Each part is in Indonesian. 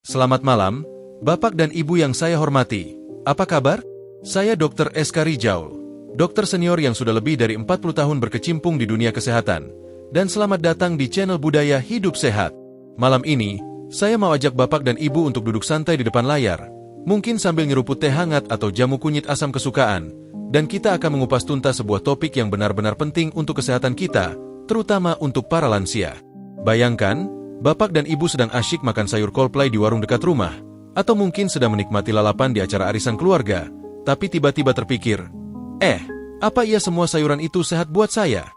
Selamat malam, Bapak dan Ibu yang saya hormati. Apa kabar? Saya Dr. Eska Rijaul, dokter senior yang sudah lebih dari 40 tahun berkecimpung di dunia kesehatan. Dan selamat datang di channel Budaya Hidup Sehat. Malam ini, saya mau ajak Bapak dan Ibu untuk duduk santai di depan layar. Mungkin sambil nyeruput teh hangat atau jamu kunyit asam kesukaan. Dan kita akan mengupas tuntas sebuah topik yang benar-benar penting untuk kesehatan kita, terutama untuk para lansia. Bayangkan, Bapak dan Ibu sedang asyik makan sayur Coldplay di warung dekat rumah, atau mungkin sedang menikmati lalapan di acara arisan keluarga, tapi tiba-tiba terpikir, apa iya semua sayuran itu sehat buat saya?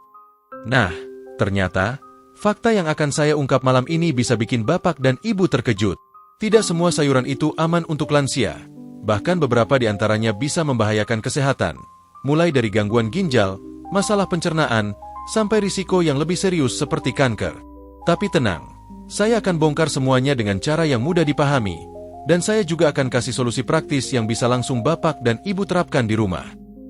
Nah, ternyata, fakta yang akan saya ungkap malam ini bisa bikin Bapak dan Ibu terkejut. Tidak semua sayuran itu aman untuk lansia. Bahkan beberapa di antaranya bisa membahayakan kesehatan, mulai dari gangguan ginjal, masalah pencernaan, sampai risiko yang lebih serius seperti kanker. Tapi tenang, saya akan bongkar semuanya dengan cara yang mudah dipahami, dan saya juga akan kasih solusi praktis yang bisa langsung Bapak dan Ibu terapkan di rumah.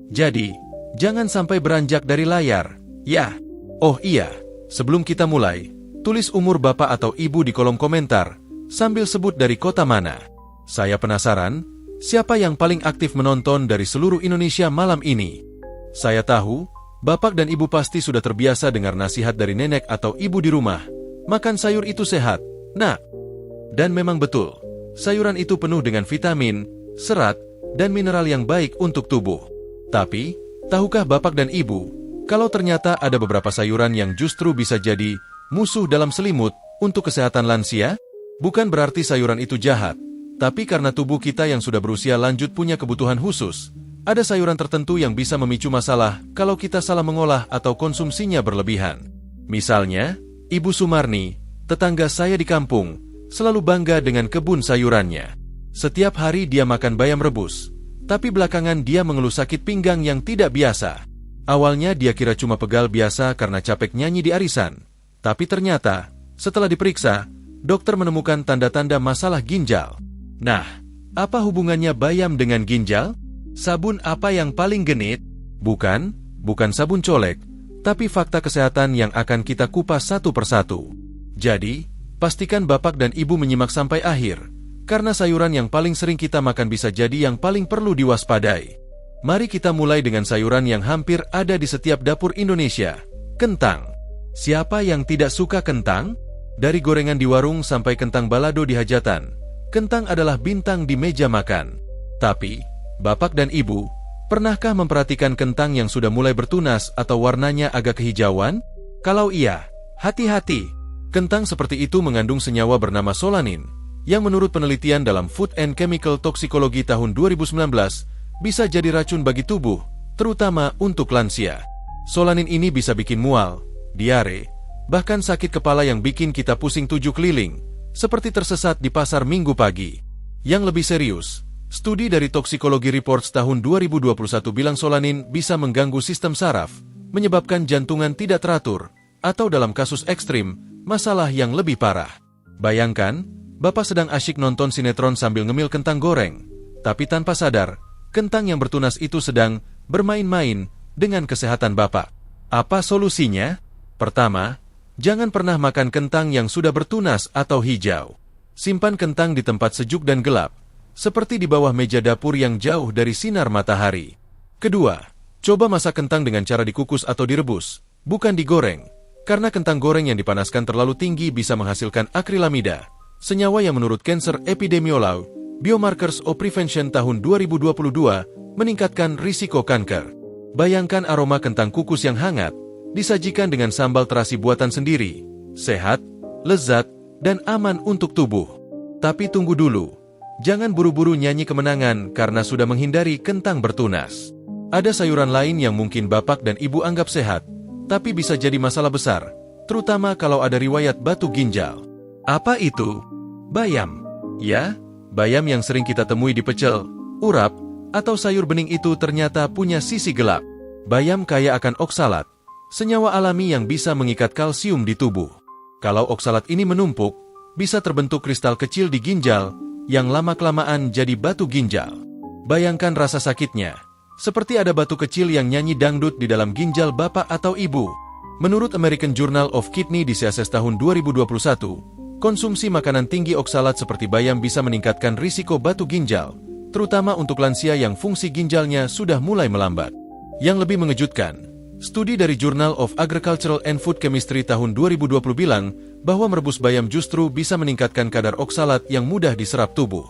Jadi, jangan sampai beranjak dari layar, ya. Oh iya, sebelum kita mulai, tulis umur Bapak atau Ibu di kolom komentar, sambil sebut dari kota mana. Saya penasaran, siapa yang paling aktif menonton dari seluruh Indonesia malam ini? Saya tahu, Bapak dan Ibu pasti sudah terbiasa dengar nasihat dari nenek atau ibu di rumah. Makan sayur itu sehat, nak. Dan memang betul, sayuran itu penuh dengan vitamin, serat, dan mineral yang baik untuk tubuh. Tapi, tahukah Bapak dan Ibu, kalau ternyata ada beberapa sayuran yang justru bisa jadi musuh dalam selimut untuk kesehatan lansia? Bukan berarti sayuran itu jahat. Tapi karena tubuh kita yang sudah berusia lanjut punya kebutuhan khusus, ada sayuran tertentu yang bisa memicu masalah kalau kita salah mengolah atau konsumsinya berlebihan. Misalnya, Ibu Sumarni, tetangga saya di kampung, selalu bangga dengan kebun sayurannya. Setiap hari dia makan bayam rebus, tapi belakangan dia mengeluh sakit pinggang yang tidak biasa. Awalnya dia kira cuma pegal biasa karena capek nyanyi di arisan. Tapi ternyata, setelah diperiksa, dokter menemukan tanda-tanda masalah ginjal. Nah, apa hubungannya bayam dengan ginjal? Sabun apa yang paling genit? Bukan sabun colek, tapi fakta kesehatan yang akan kita kupas satu persatu. Jadi, pastikan Bapak dan Ibu menyimak sampai akhir, karena sayuran yang paling sering kita makan bisa jadi yang paling perlu diwaspadai. Mari kita mulai dengan sayuran yang hampir ada di setiap dapur Indonesia, kentang. Siapa yang tidak suka kentang? Dari gorengan di warung sampai kentang balado di hajatan, kentang adalah bintang di meja makan. Tapi, Bapak dan Ibu, pernahkah memperhatikan kentang yang sudah mulai bertunas atau warnanya agak kehijauan? Kalau iya, hati-hati. Kentang seperti itu mengandung senyawa bernama solanin, yang menurut penelitian dalam Food and Chemical Toxicology tahun 2019, bisa jadi racun bagi tubuh, terutama untuk lansia. Solanin ini bisa bikin mual, diare, bahkan sakit kepala yang bikin kita pusing 7 keliling, seperti tersesat di pasar Minggu pagi. Yang lebih serius, studi dari Toxicology Reports tahun 2021 bilang solanin bisa mengganggu sistem saraf, menyebabkan jantungan tidak teratur, atau dalam kasus ekstrim, masalah yang lebih parah. Bayangkan, Bapak sedang asyik nonton sinetron sambil ngemil kentang goreng, tapi tanpa sadar, kentang yang bertunas itu sedang bermain-main dengan kesehatan Bapak. Apa solusinya? Pertama, jangan pernah makan kentang yang sudah bertunas atau hijau. Simpan kentang di tempat sejuk dan gelap, seperti di bawah meja dapur yang jauh dari sinar matahari. Kedua, coba masak kentang dengan cara dikukus atau direbus, bukan digoreng, karena kentang goreng yang dipanaskan terlalu tinggi bisa menghasilkan akrilamida, senyawa yang menurut Cancer Epidemiology, Biomarkers of Prevention tahun 2022 meningkatkan risiko kanker. Bayangkan aroma kentang kukus yang hangat, disajikan dengan sambal terasi buatan sendiri, sehat, lezat, dan aman untuk tubuh. Tapi tunggu dulu, jangan buru-buru nyanyi kemenangan karena sudah menghindari kentang bertunas. Ada sayuran lain yang mungkin Bapak dan Ibu anggap sehat, tapi bisa jadi masalah besar, terutama kalau ada riwayat batu ginjal. Apa itu? Bayam. Ya, bayam yang sering kita temui di pecel, urap, atau sayur bening itu ternyata punya sisi gelap. Bayam kaya akan oksalat, senyawa alami yang bisa mengikat kalsium di tubuh. Kalau oksalat ini menumpuk, bisa terbentuk kristal kecil di ginjal, yang lama-kelamaan jadi batu ginjal. Bayangkan rasa sakitnya, seperti ada batu kecil yang nyanyi dangdut di dalam ginjal Bapak atau Ibu. Menurut American Journal of Kidney Diseases tahun 2021, konsumsi makanan tinggi oksalat seperti bayam bisa meningkatkan risiko batu ginjal, terutama untuk lansia yang fungsi ginjalnya sudah mulai melambat. Yang lebih mengejutkan, studi dari Journal of Agricultural and Food Chemistry tahun 2020 bilang bahwa merebus bayam justru bisa meningkatkan kadar oksalat yang mudah diserap tubuh.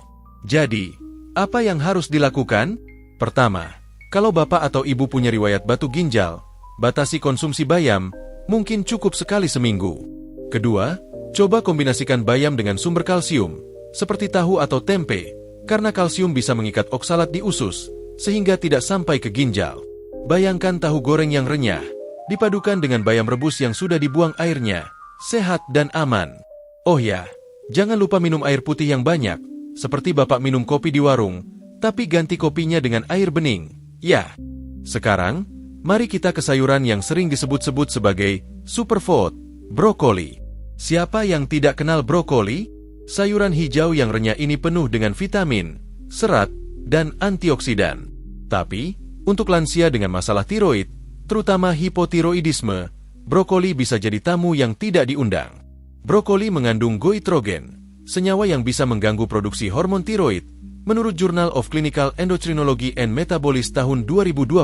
Jadi, apa yang harus dilakukan? Pertama, kalau bapak atau ibu punya riwayat batu ginjal, batasi konsumsi bayam, mungkin cukup sekali seminggu. Kedua, coba kombinasikan bayam dengan sumber kalsium, seperti tahu atau tempe, karena kalsium bisa mengikat oksalat di usus, sehingga tidak sampai ke ginjal. Bayangkan tahu goreng yang renyah, dipadukan dengan bayam rebus yang sudah dibuang airnya, sehat dan aman. Oh ya, jangan lupa minum air putih yang banyak, seperti bapak minum kopi di warung, tapi ganti kopinya dengan air bening. Ya. Sekarang, mari kita ke sayuran yang sering disebut-sebut sebagai superfood, brokoli. Siapa yang tidak kenal brokoli? Sayuran hijau yang renyah ini penuh dengan vitamin, serat, dan antioksidan. Tapi, untuk lansia dengan masalah tiroid, terutama hipotiroidisme, brokoli bisa jadi tamu yang tidak diundang. Brokoli mengandung goitrogen, senyawa yang bisa mengganggu produksi hormon tiroid, menurut Journal of Clinical Endocrinology and Metabolism tahun 2020.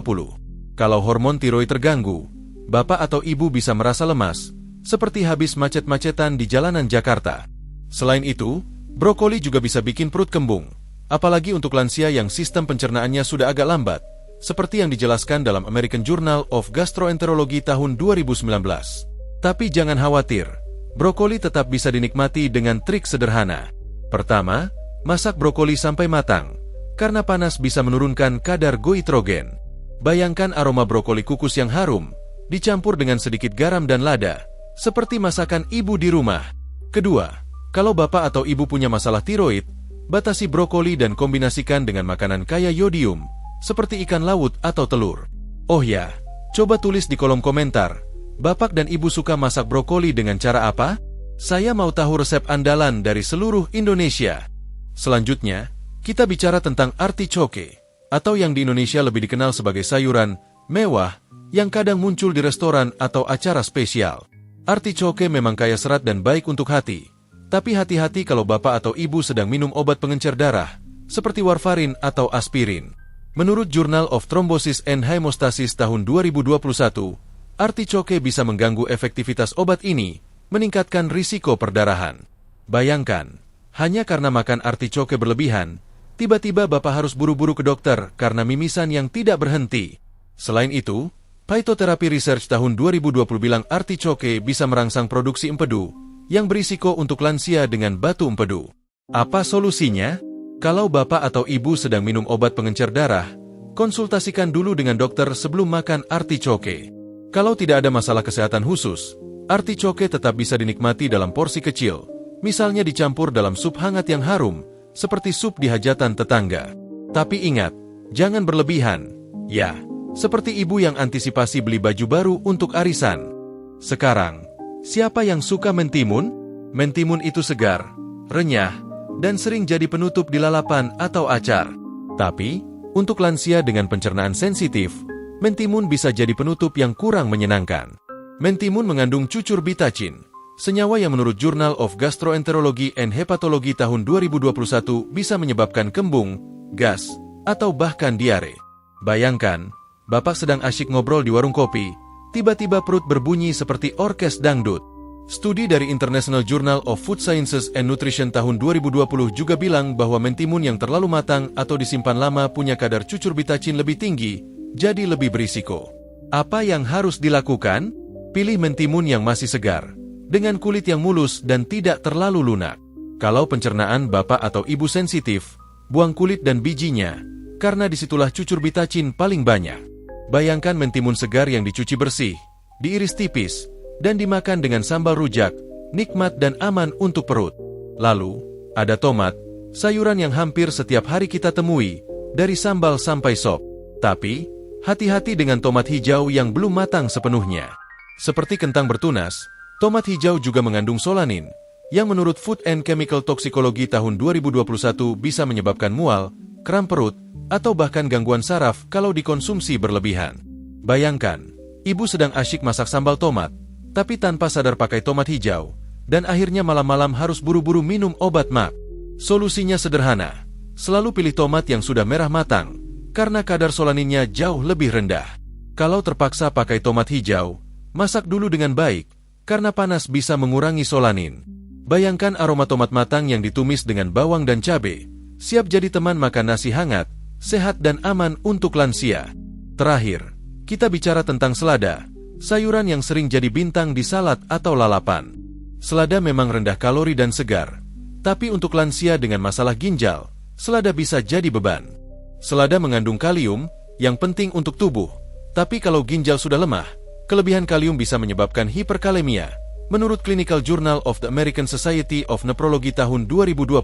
Kalau hormon tiroid terganggu, bapak atau ibu bisa merasa lemas, seperti habis macet-macetan di jalanan Jakarta. Selain itu, brokoli juga bisa bikin perut kembung, apalagi untuk lansia yang sistem pencernaannya sudah agak lambat, seperti yang dijelaskan dalam American Journal of Gastroenterology tahun 2019. Tapi jangan khawatir, brokoli tetap bisa dinikmati dengan trik sederhana. Pertama, masak brokoli sampai matang, karena panas bisa menurunkan kadar goitrogen. Bayangkan aroma brokoli kukus yang harum, dicampur dengan sedikit garam dan lada, seperti masakan ibu di rumah. Kedua, kalau bapak atau ibu punya masalah tiroid, batasi brokoli dan kombinasikan dengan makanan kaya yodium, seperti ikan laut atau telur. Oh ya, coba tulis di kolom komentar, bapak dan ibu suka masak brokoli dengan cara apa? Saya mau tahu resep andalan dari seluruh Indonesia. Selanjutnya, kita bicara tentang artichoke, atau yang di Indonesia lebih dikenal sebagai sayuran mewah, yang kadang muncul di restoran atau acara spesial. Artichoke memang kaya serat dan baik untuk hati, tapi hati-hati kalau bapak atau ibu sedang minum obat pengencer darah, seperti warfarin atau aspirin. Menurut Journal of Thrombosis and Hemostasis tahun 2021, artichoke bisa mengganggu efektivitas obat ini, meningkatkan risiko perdarahan. Bayangkan, hanya karena makan artichoke berlebihan, tiba-tiba bapak harus buru-buru ke dokter karena mimisan yang tidak berhenti. Selain itu, Phytotherapy Research tahun 2020 bilang artichoke bisa merangsang produksi empedu, yang berisiko untuk lansia dengan batu empedu. Apa solusinya? Kalau bapak atau ibu sedang minum obat pengencer darah, konsultasikan dulu dengan dokter sebelum makan artichoke. Kalau tidak ada masalah kesehatan khusus, artichoke tetap bisa dinikmati dalam porsi kecil, misalnya dicampur dalam sup hangat yang harum, seperti sup di hajatan tetangga. Tapi ingat, jangan berlebihan. Ya, seperti ibu yang antisipasi beli baju baru untuk arisan. Sekarang, siapa yang suka mentimun? Mentimun itu segar, renyah, dan sering jadi penutup di lalapan atau acar. Tapi, untuk lansia dengan pencernaan sensitif, mentimun bisa jadi penutup yang kurang menyenangkan. Mentimun mengandung cucur bitacin, senyawa yang menurut Journal of Gastroenterology and Hepatology tahun 2021 bisa menyebabkan kembung, gas, atau bahkan diare. Bayangkan, bapak sedang asyik ngobrol di warung kopi, tiba-tiba perut berbunyi seperti orkes dangdut. Studi dari International Journal of Food Sciences and Nutrition tahun 2020 juga bilang bahwa mentimun yang terlalu matang atau disimpan lama punya kadar cucur bitacin lebih tinggi, jadi lebih berisiko. Apa yang harus dilakukan? Pilih mentimun yang masih segar, dengan kulit yang mulus dan tidak terlalu lunak. Kalau pencernaan bapak atau ibu sensitif, buang kulit dan bijinya, karena disitulah cucur bitacin paling banyak. Bayangkan mentimun segar yang dicuci bersih, diiris tipis, dan dimakan dengan sambal rujak, nikmat dan aman untuk perut. Lalu, ada tomat, sayuran yang hampir setiap hari kita temui, dari sambal sampai sop. Tapi, hati-hati dengan tomat hijau yang belum matang sepenuhnya. Seperti kentang bertunas, tomat hijau juga mengandung solanin, yang menurut Food and Chemical Toxicology tahun 2021 bisa menyebabkan mual, kram perut, atau bahkan gangguan saraf kalau dikonsumsi berlebihan. Bayangkan, ibu sedang asyik masak sambal tomat, tapi tanpa sadar pakai tomat hijau, dan akhirnya malam-malam harus buru-buru minum obat MAC. Solusinya sederhana. Selalu pilih tomat yang sudah merah matang, karena kadar solaninnya jauh lebih rendah. Kalau terpaksa pakai tomat hijau, masak dulu dengan baik, karena panas bisa mengurangi solanin. Bayangkan aroma tomat matang yang ditumis dengan bawang dan cabai, siap jadi teman makan nasi hangat, sehat dan aman untuk lansia. Terakhir, kita bicara tentang selada, sayuran yang sering jadi bintang di salad atau lalapan. Selada memang rendah kalori dan segar, tapi untuk lansia dengan masalah ginjal, selada bisa jadi beban. Selada mengandung kalium, yang penting untuk tubuh, tapi kalau ginjal sudah lemah, kelebihan kalium bisa menyebabkan hiperkalemia, menurut Clinical Journal of the American Society of Nephrology tahun 2021.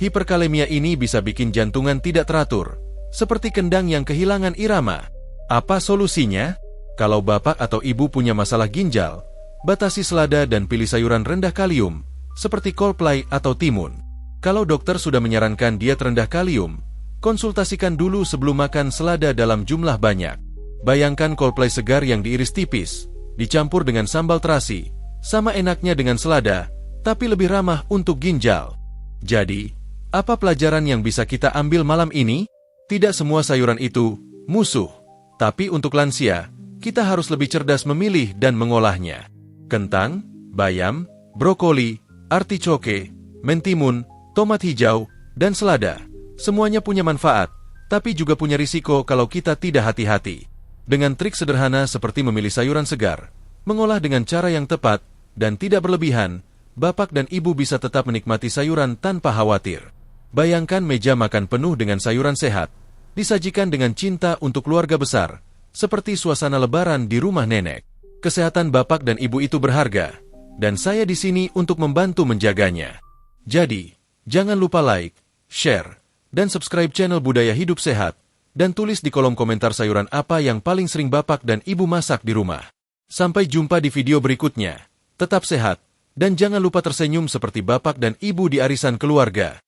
Hiperkalemia ini bisa bikin jantungan tidak teratur, seperti kendang yang kehilangan irama. Apa solusinya? Kalau bapak atau ibu punya masalah ginjal, batasi selada dan pilih sayuran rendah kalium, seperti kolplai atau timun. Kalau dokter sudah menyarankan diet rendah kalium, konsultasikan dulu sebelum makan selada dalam jumlah banyak. Bayangkan kolplai segar yang diiris tipis, dicampur dengan sambal terasi, sama enaknya dengan selada, tapi lebih ramah untuk ginjal. Jadi, apa pelajaran yang bisa kita ambil malam ini? Tidak semua sayuran itu musuh, tapi untuk lansia, kita harus lebih cerdas memilih dan mengolahnya. Kentang, bayam, brokoli, artichoke, mentimun, tomat hijau, dan selada. Semuanya punya manfaat, tapi juga punya risiko kalau kita tidak hati-hati. Dengan trik sederhana seperti memilih sayuran segar, mengolah dengan cara yang tepat, dan tidak berlebihan, bapak dan ibu bisa tetap menikmati sayuran tanpa khawatir. Bayangkan meja makan penuh dengan sayuran sehat, disajikan dengan cinta untuk keluarga besar, seperti suasana lebaran di rumah nenek. Kesehatan bapak dan ibu itu berharga, dan saya di sini untuk membantu menjaganya. Jadi, jangan lupa like, share, dan subscribe channel Budaya Hidup Sehat, dan tulis di kolom komentar sayuran apa yang paling sering bapak dan ibu masak di rumah. Sampai jumpa di video berikutnya. Tetap sehat, dan jangan lupa tersenyum seperti bapak dan ibu di arisan keluarga.